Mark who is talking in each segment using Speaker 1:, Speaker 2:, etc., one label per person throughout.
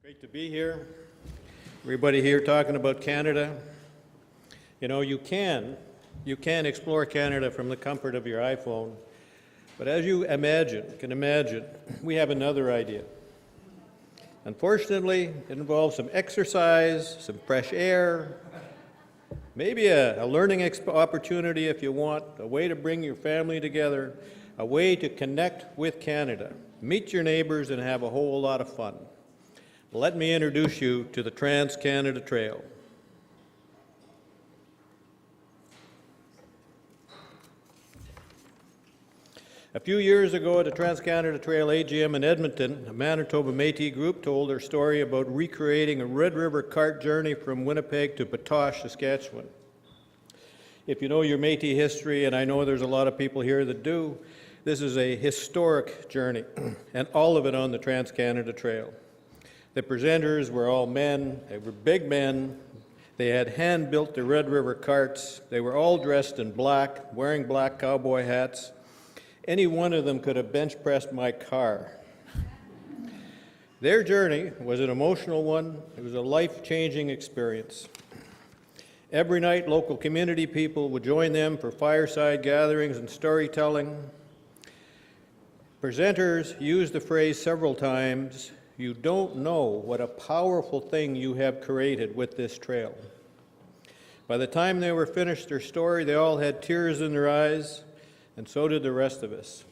Speaker 1: Great to be here. Everybody here talking about Canada. You know, you can explore Canada from the comfort of your iPhone, but as you can imagine, we have another idea. Unfortunately, it involves some exercise, some fresh air, maybe a learning opportunity if you want, a way to bring your family together, a way to connect with Canada, meet your neighbors, and have a whole lot of fun. Let me introduce you to the Trans-Canada Trail. A few years ago at the Trans-Canada Trail AGM in Edmonton, a Manitoba Métis group told their story about recreating a Red River cart journey from Winnipeg to Batoche, Saskatchewan. If you know your Métis history, and I know there's a lot of people here that do, this is a historic journey, and all of it on the Trans-Canada Trail. The presenters were all men, they were big men, they had hand-built the Red River carts, they were all dressed in black, wearing black cowboy hats. Any one of them could have bench-pressed my car. Their journey was an emotional one, it was a life-changing experience. Every night, local community people would join them for fireside gatherings and storytelling. Presenters used the phrase several times, "You don't know what a powerful thing you have created with this trail." By the time they were finished their story, they all had tears in their eyes, and so did the rest of us.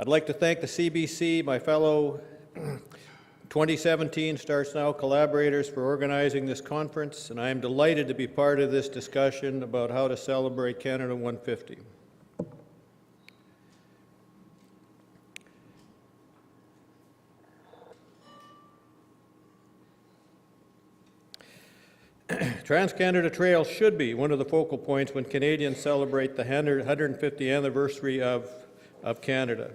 Speaker 1: I'd like to thank the CBC, my fellow 2017 Starts Now collaborators, for organizing this conference, and I am delighted to be part of this discussion about how to celebrate Canada 150. Trans-Canada Trail should be one of the focal points when Canadians celebrate the 150th anniversary of Canada.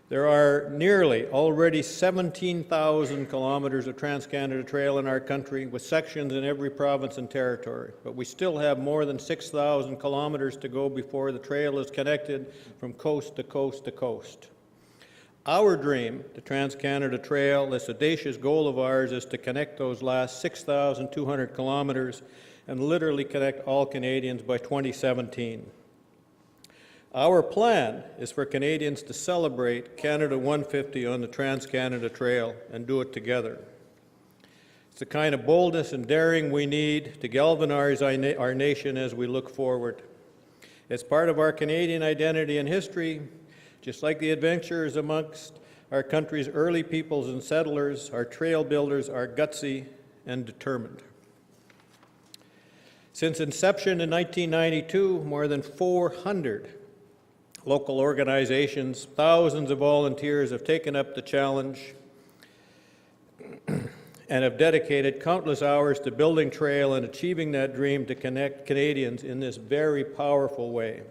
Speaker 1: There are nearly already 17,000 kilometers of Trans-Canada Trail in our country, with sections in every province and territory, but we still have more than 6,000 kilometers to go before the trail is connected from coast to coast to coast. Our dream, the Trans-Canada Trail, this audacious goal of ours, is to connect those last 6,200 kilometers and literally connect all Canadians by 2017. Our plan is for Canadians to celebrate Canada 150 on the Trans-Canada Trail and do it together. It's the kind of boldness and daring we need to galvanize our nation as we look forward. It's part of our Canadian identity and history. Just like the adventurers amongst our country's early peoples and settlers, our trail builders are gutsy and determined. Since inception in 1992, more than 400 local organizations, thousands of volunteers have taken up the challenge and have dedicated countless hours to building trail and achieving that dream to connect Canadians in this very powerful way.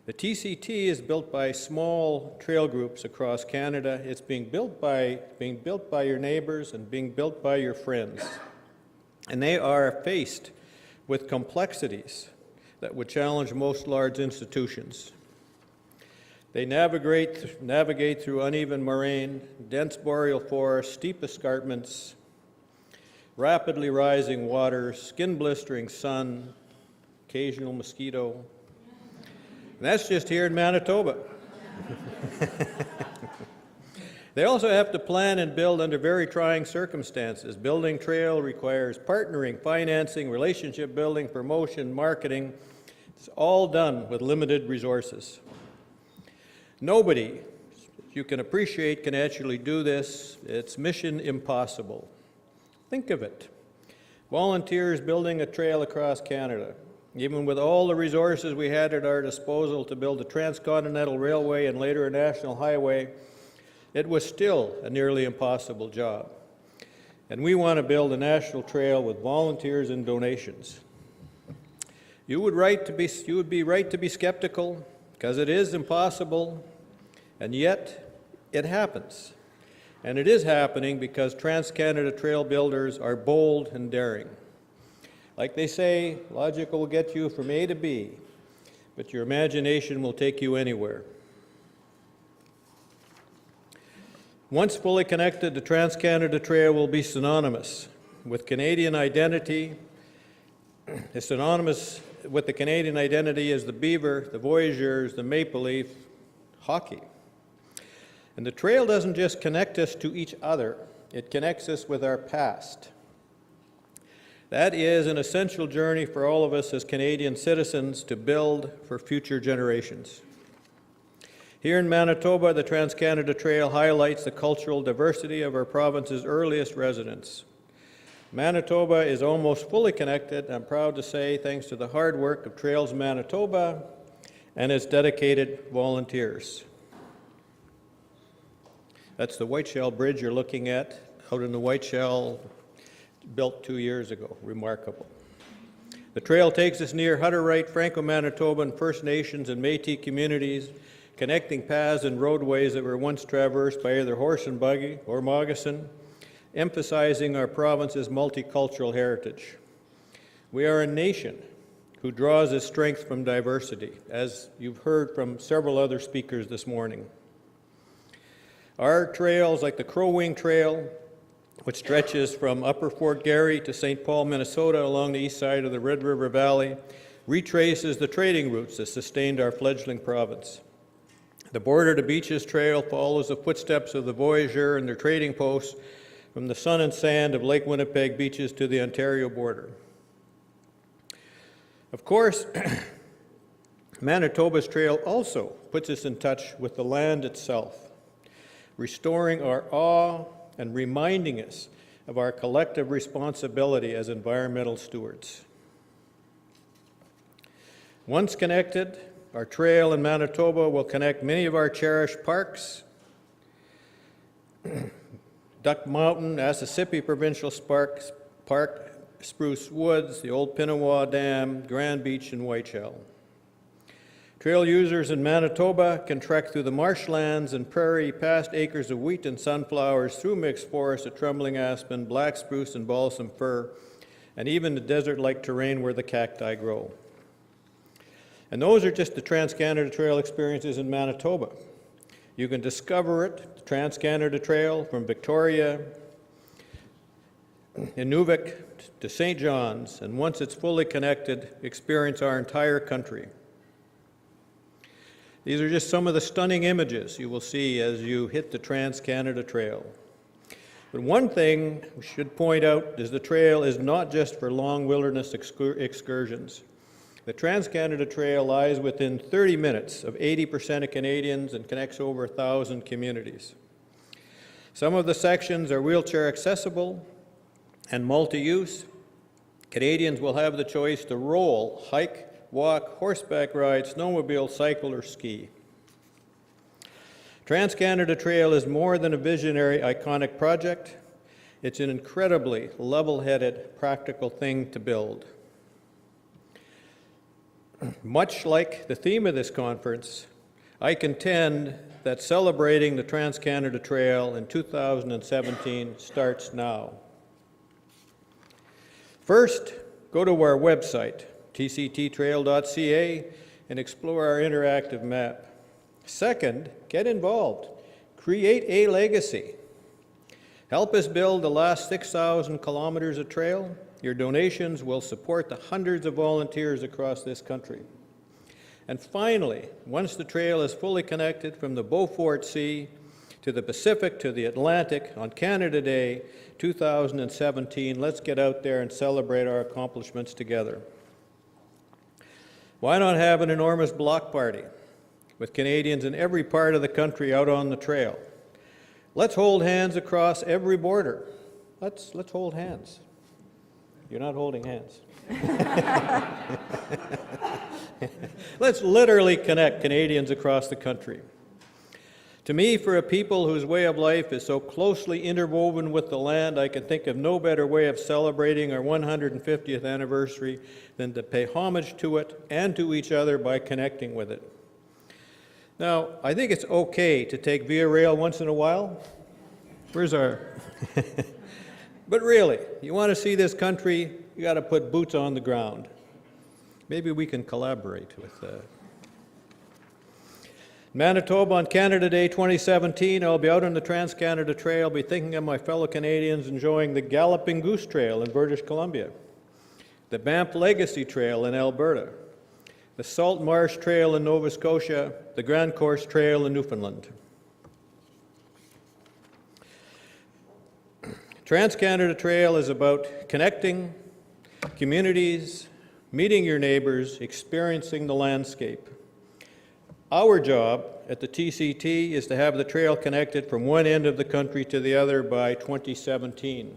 Speaker 1: The TCT is built by small trail groups across Canada. It's being built by your neighbors and being built by your friends. And they are faced with complexities that would challenge most large institutions. They navigate through uneven moraine, dense boreal forests, steep escarpments, rapidly rising water, skin-blistering sun, occasional mosquito. And that's just here in Manitoba. They also have to plan and build under very trying circumstances. Building trail requires partnering, financing, relationship building, promotion, marketing. It's all done with limited resources. Nobody, you can appreciate, can actually do this. It's mission impossible. Think of it. Volunteers building a trail across Canada. Even with all the resources we had at our disposal to build a transcontinental railway and later a national highway, it was still a nearly impossible job. And we want to build a national trail with volunteers and donations. You would be right to be skeptical, because it is impossible, and yet it happens. And it is happening because Trans-Canada Trail builders are bold and daring. Like they say, logic will get you from A to B, but your imagination will take you anywhere. Once fully connected, the Trans-Canada Trail will be synonymous with Canadian identity. It's synonymous with the Canadian identity as the Beaver, the Voyageurs, the Maple Leaf, hockey. And the trail doesn't just connect us to each other, it connects us with our past. That is an essential journey for all of us as Canadian citizens to build for future generations. Here in Manitoba, the Trans-Canada Trail highlights the cultural diversity of our province's earliest residents. Manitoba is almost fully connected, I'm proud to say, thanks to the hard work of Trails Manitoba and its dedicated volunteers. That's the Whiteshell Bridge you're looking at out in the Whiteshell, built 2 years ago. Remarkable. The trail takes us near Hutterite, Franco-Manitoban, First Nations, and Métis communities, connecting paths and roadways that were once traversed by either horse and buggy or moccasin, emphasizing our province's multicultural heritage. We are a nation who draws its strength from diversity, as you've heard from several other speakers this morning. Our trails, like the Crow Wing Trail, which stretches from Upper Fort Garry to St. Paul, Minnesota, along the east side of the Red River Valley, retraces the trading routes that sustained our fledgling province. The Border to Beaches Trail follows the footsteps of the Voyageur and their trading posts from the sun and sand of Lake Winnipeg beaches to the Ontario border. Of course, Manitoba's trail also puts us in touch with the land itself, restoring our awe and reminding us of our collective responsibility as environmental stewards. Once connected, our trail in Manitoba will connect many of our cherished parks, Duck Mountain, Assisipi Provincial Park, Spruce Woods, the Old Pinawa Dam, Grand Beach, and Whiteshell. Trail users in Manitoba can trek through the marshlands and prairie, past acres of wheat and sunflowers, through mixed forests of trembling aspen, black spruce, and balsam fir, and even the desert-like terrain where the cacti grow. And those are just the Trans-Canada Trail experiences in Manitoba. You can discover it, the Trans-Canada Trail, from Victoria, Inuvik to St. John's, and once it's fully connected, experience our entire country. These are just some of the stunning images you will see as you hit the Trans-Canada Trail. But one thing we should point out is the trail is not just for long wilderness excursions. The Trans-Canada Trail lies within 30 minutes of 80% of Canadians and connects over 1,000 communities. Some of the sections are wheelchair accessible and multi-use. Canadians will have the choice to roll, hike, walk, horseback ride, snowmobile, cycle, or ski. Trans-Canada Trail is more than a visionary, iconic project. It's an incredibly level-headed, practical thing to build. Much like the theme of this conference, I contend that celebrating the Trans-Canada Trail in 2017 starts now. First, go to our website, tcttrail.ca, and explore our interactive map. Second, get involved. Create a legacy. Help us build the last 6,000 kilometers of trail. Your donations will support the hundreds of volunteers across this country. And finally, once the trail is fully connected from the Beaufort Sea to the Pacific to the Atlantic on Canada Day 2017, let's get out there and celebrate our accomplishments together. Why not have an enormous block party with Canadians in every part of the country out on the trail? Let's hold hands across every border. Let's hold hands. You're not holding hands. Let's literally connect Canadians across the country. To me, for a people whose way of life is so closely interwoven with the land, I can think of no better way of celebrating our 150th anniversary than to pay homage to it and to each other by connecting with it. Now, I think it's okay to take Via Rail once in a while. Where's our... But really, you want to see this country, you got to put boots on the ground. Maybe we can collaborate with that. Manitoba on Canada Day 2017, I'll be out on the Trans-Canada Trail, be thinking of my fellow Canadians enjoying the Galloping Goose Trail in British Columbia, the Banff Legacy Trail in Alberta, the Salt Marsh Trail in Nova Scotia, the Grand Course Trail in Newfoundland. Trans-Canada Trail is about connecting communities, meeting your neighbors, experiencing the landscape. Our job at the TCT is to have the trail connected from one end of the country to the other by 2017.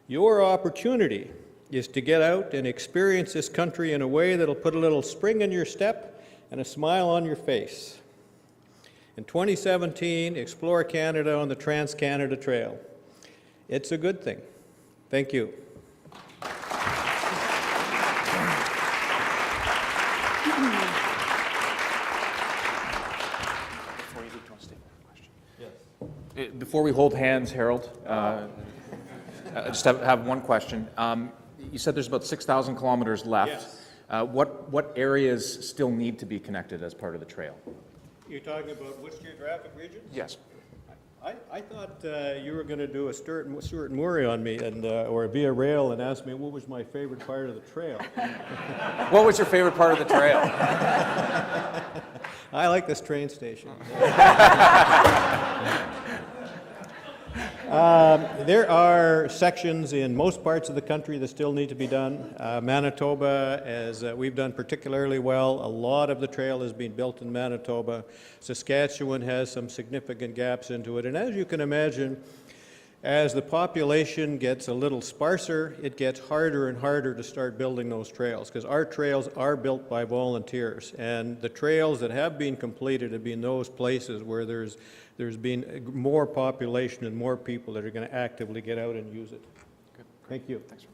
Speaker 1: Your opportunity is to get out and experience this country in a way that'll put a little spring in your step and a smile on your face. In 2017, explore Canada on the Trans-Canada Trail. It's a good thing. Thank you.
Speaker 2: Before we hold hands, Harold, I just have one question. You said there's about 6,000 kilometers left.
Speaker 1: Yes.
Speaker 2: What areas still need to be connected as part of the trail?
Speaker 1: You're talking about which geographic regions?
Speaker 2: Yes.
Speaker 1: I thought you were going to do a Stuart and Murray on me, and or via rail, and ask me what was my favorite part of the trail.
Speaker 2: What was your favorite part of the trail?
Speaker 1: I like this train station. There are sections in most parts of the country that still need to be done. Manitoba, as we've done particularly well, a lot of the trail has been built in Manitoba. Saskatchewan has some significant gaps into it. And as you can imagine, as the population gets a little sparser, it gets harder and harder to start building those trails, because our trails are built by volunteers. And the trails that have been completed have been those places where there's been more population and more people that are going to actively get out and use it.
Speaker 2: Good.
Speaker 1: Thank you.
Speaker 2: Thanks.